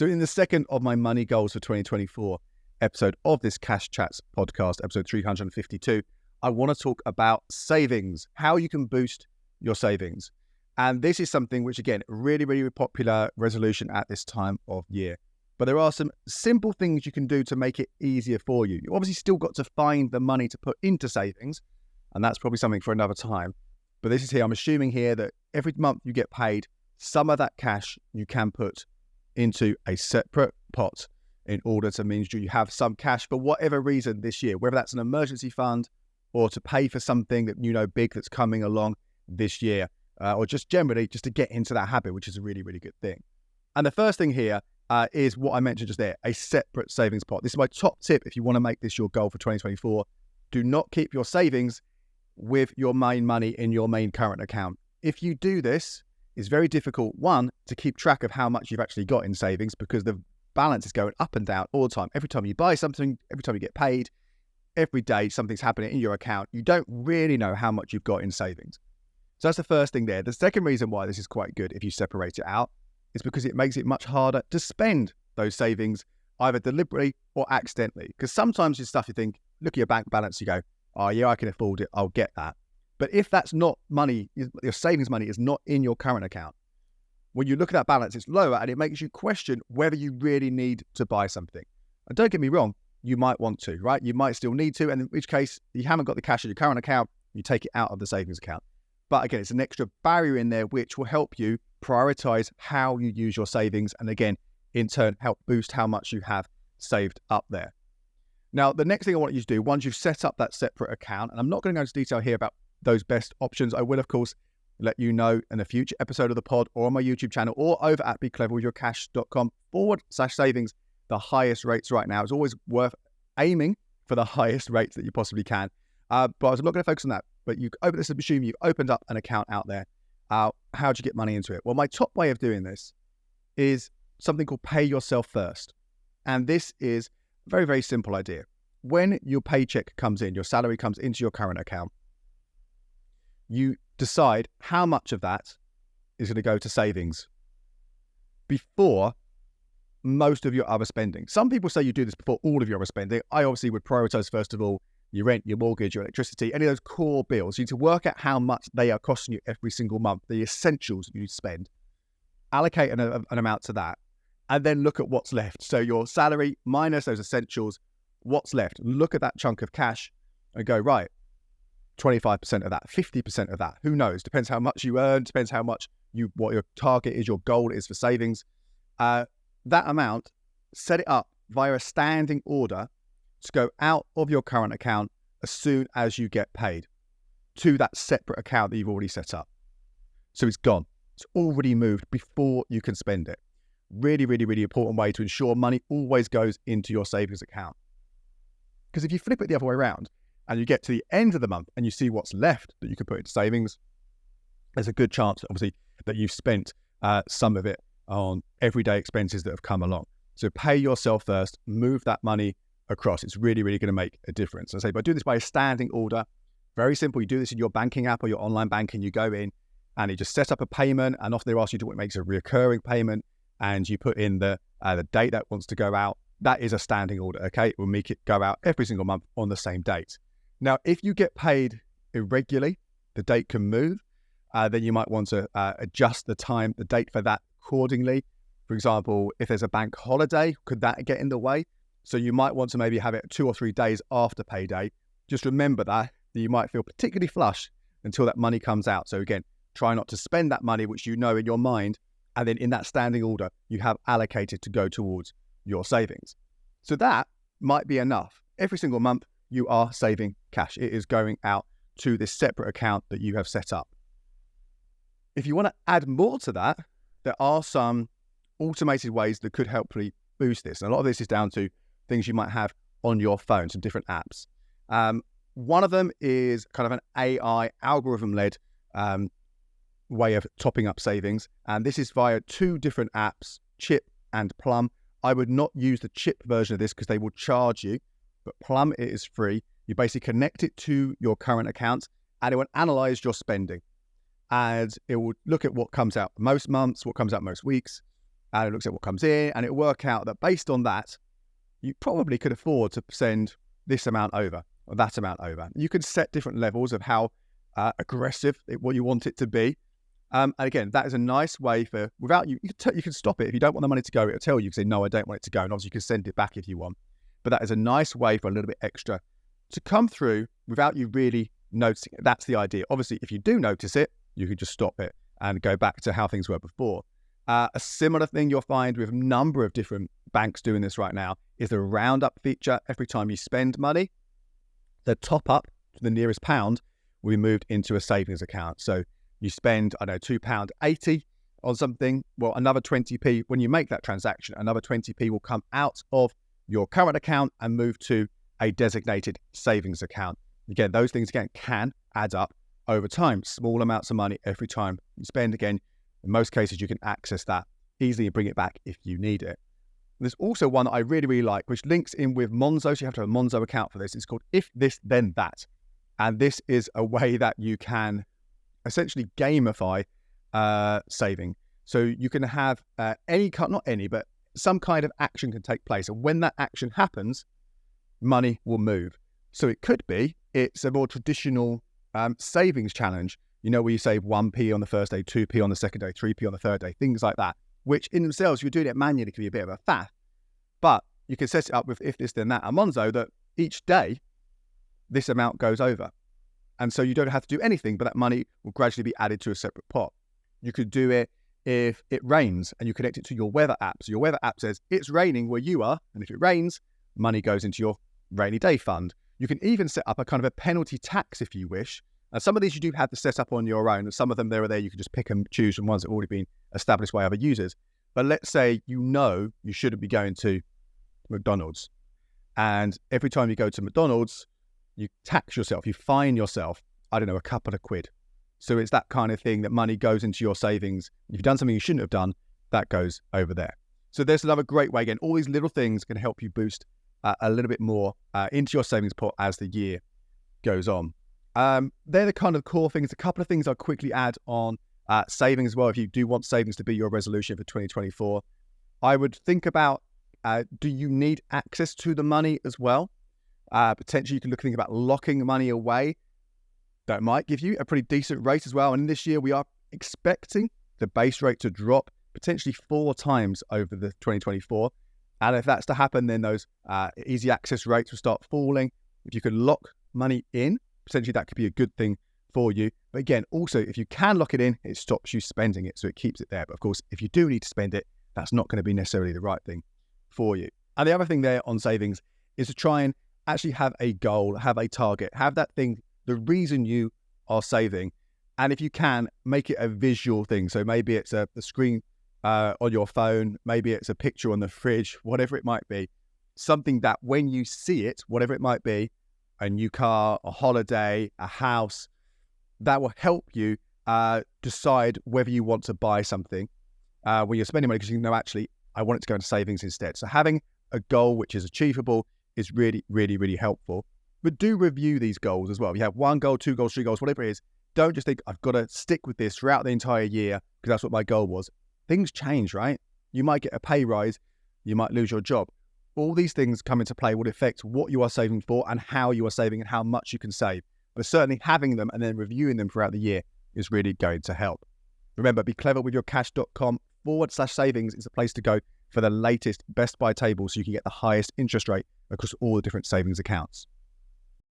So in the second of my money goals for 2024 episode of this Cash Chats podcast, episode 352, I want to talk about savings, how you can boost your savings. And this is something which, again, really popular resolution at this time of year. But there are some simple things you can do to make it easier for you. You obviously still got to find the money to put into savings, and that's probably something for another time. But this is here, I'm assuming here that every month you get paid, some of that cash you can put into a separate pot in order to mean you have some cash for whatever reason this year, whether that's an emergency fund or to pay for something that you know big that's coming along this year, or just generally just to get into that habit, which is a really good thing. And the first thing here is what I mentioned just there, a separate savings pot. This is my top tip if you want to make this your goal for 2024. Do not keep your savings with your main money in your main current account. If you do this, it's very difficult, one, to keep track of how much you've actually got in savings because the balance is going up and down all the time. Every time you buy something, every time you get paid, every day something's happening in your account. You don't really know how much you've got in savings. So that's the first thing there. The second reason why this is quite good if you separate it out is because it makes it much harder to spend those savings either deliberately or accidentally. Because sometimes it's stuff you think, look at your bank balance, you go, oh yeah, I can afford it, I'll get that. But if that's not money, your savings money is not in your current account, when you look at that balance, it's lower and it makes you question whether you really need to buy something. And don't get me wrong, you might want to, right? You might still need to, and in which case you haven't got the cash in your current account, you take it out of the savings account. But again, it's an extra barrier in there which will help you prioritize how you use your savings and again, in turn, help boost how much you have saved up there. Now, the next thing I want you to do, once you've set up that separate account, and I'm not going to go into detail here about those best options. I will, of course, let you know in a future episode of the pod or on my YouTube channel or over at becleverwithyourcash.com/savings. The highest rates right now. It's always worth aiming for the highest rates that you possibly can. But I'm not going to focus on that. But you open this, assume you opened up an account out there. How'd you get money into it? Well, my top way of doing this is something called pay yourself first. And this is a very simple idea. When your paycheck comes in, your salary comes into your current account, you decide how much of that is going to go to savings before most of your other spending. Some people say you do this before all of your other spending. I obviously would prioritize, first of all, your rent, your mortgage, your electricity, any of those core bills. You need to work out how much they are costing you every single month, the essentials you need to spend. Allocate an amount to that, and then look at what's left. So your salary minus those essentials, what's left? Look at that chunk of cash and go, right, 25% of that, 50% of that, who knows? Depends how much you earn, depends how much what your target is, your goal is for savings. That amount, set it up via a standing order to go out of your current account as soon as you get paid to that separate account that you've already set up. So it's gone. It's already moved before you can spend it. Really important way to ensure money always goes into your savings account. Because if you flip it the other way around and you get to the end of the month and you see what's left that you can put into savings, there's a good chance, obviously, that you've spent some of it on everyday expenses that have come along. So pay yourself first, move that money across. It's really going to make a difference. I say, but do this by a standing order. Very simple. You do this in your banking app or your online banking. You go in and you just set up a payment, and often they ask you to what makes a recurring payment, and you put in the date that wants to go out. That is a standing order. Okay, it will make it go out every single month on the same date. Now, if you get paid irregularly, the date can move. Then you might want to adjust the date for that accordingly. For example, if there's a bank holiday, could that get in the way? So you might want to maybe have it 2 or 3 days after payday. Just remember that you might feel particularly flush until that money comes out. So again, try not to spend that money, which you know in your mind, and then in that standing order, you have allocated to go towards your savings. So that might be enough. Every single month, you are saving cash. It is going out to this separate account that you have set up. If you want to add more to that, there are some automated ways that could helpfully boost this. And a lot of this is down to things you might have on your phone, some different apps. One of them is kind of an AI algorithm-led way of topping up savings. And this is via 2 different apps, Chip and Plum. I would not use the Chip version of this because they will charge you, but Plum, it is free. You basically connect it to your current account and it will analyze your spending. And it will look at what comes out most months, what comes out most weeks, and it looks at what comes in, and it'll work out that based on that, you probably could afford to send this amount over or that amount over. You can set different levels of how aggressive what you want it to be. And again, that is a nice way for, without you can stop it. If you don't want the money to go, it'll tell you, say, no, I don't want it to go. And obviously you can send it back if you want. But that is a nice way for a little bit extra to come through without you really noticing it. That's the idea. Obviously, if you do notice it, you can just stop it and go back to how things were before. A similar thing you'll find with a number of different banks doing this right now is the roundup feature. Every time you spend money, the top up to the nearest pound will be moved into a savings account. So you spend, I don't know, £2.80 on something, well, another 20p, when you make that transaction, another 20p will come out of your current account and move to a designated savings account. Again, those things can add up over time. Small amounts of money every time you spend. Again, in most cases, you can access that easily and bring it back if you need it. There's also one that I really, really like, which links in with Monzo. So you have to have a Monzo account for this. It's called If This Then That. And this is a way that you can essentially gamify saving. So you can have but some kind of action can take place. And when that action happens, money will move. So it could be, it's a more traditional savings challenge, where you save 1p on the first day, 2p on the second day, 3p on the third day, things like that, which in themselves, if you're doing it manually, can be a bit of a faff. But you can set it up with If This Then That and Monzo, that each day, this amount goes over. And so you don't have to do anything, but that money will gradually be added to a separate pot. You could do it if it rains and you connect it to your weather app. So your weather app says, it's raining where you are. And if it rains, money goes into your rainy day fund. You can even set up a kind of a penalty tax if you wish. And some of these you do have to set up on your own. And some of them there you can just pick and choose from ones that have already been established by other users. But let's say you shouldn't be going to McDonald's. And every time you go to McDonald's, you tax yourself, you fine yourself, I don't know, a couple of quid. So it's that kind of thing that money goes into your savings. If you've done something you shouldn't have done, that goes over there. So there's another great way. Again, all these little things can help you boost a little bit more into your savings pot as the year goes on. They're the kind of core things. A couple of things I'll quickly add on savings as well. If you do want savings to be your resolution for 2024, I would think about, do you need access to the money as well? Potentially you can think about locking money away. That might give you a pretty decent rate as well. And this year we are expecting the base rate to drop potentially 4 times over the 2024. And if that's to happen, then those easy access rates will start falling. If you can lock money in, potentially that could be a good thing for you. But again, also, if you can lock it in, it stops you spending it. So it keeps it there. But of course, if you do need to spend it, that's not going to be necessarily the right thing for you. And the other thing there on savings is to try and actually have a goal, have a target, have that thing, the reason you are saving. And if you can, make it a visual thing. So maybe it's the screen on your phone, maybe it's a picture on the fridge, whatever it might be. Something that when you see it, whatever it might be, a new car, a holiday, a house, that will help you decide whether you want to buy something when you're spending money, because you know, actually, I want it to go into savings instead. So having a goal which is achievable is really, really, really helpful. But do review these goals as well. If you have 1 goal, 2 goals, 3 goals, whatever it is, don't just think, I've got to stick with this throughout the entire year because that's what my goal was. Things change, right? You might get a pay rise, you might lose your job. All these things come into play will affect what you are saving for and how you are saving and how much you can save. But certainly having them and then reviewing them throughout the year is really going to help. Remember, becleverwithyourcash.com/savings is a place to go for the latest best buy tables so you can get the highest interest rate across all the different savings accounts.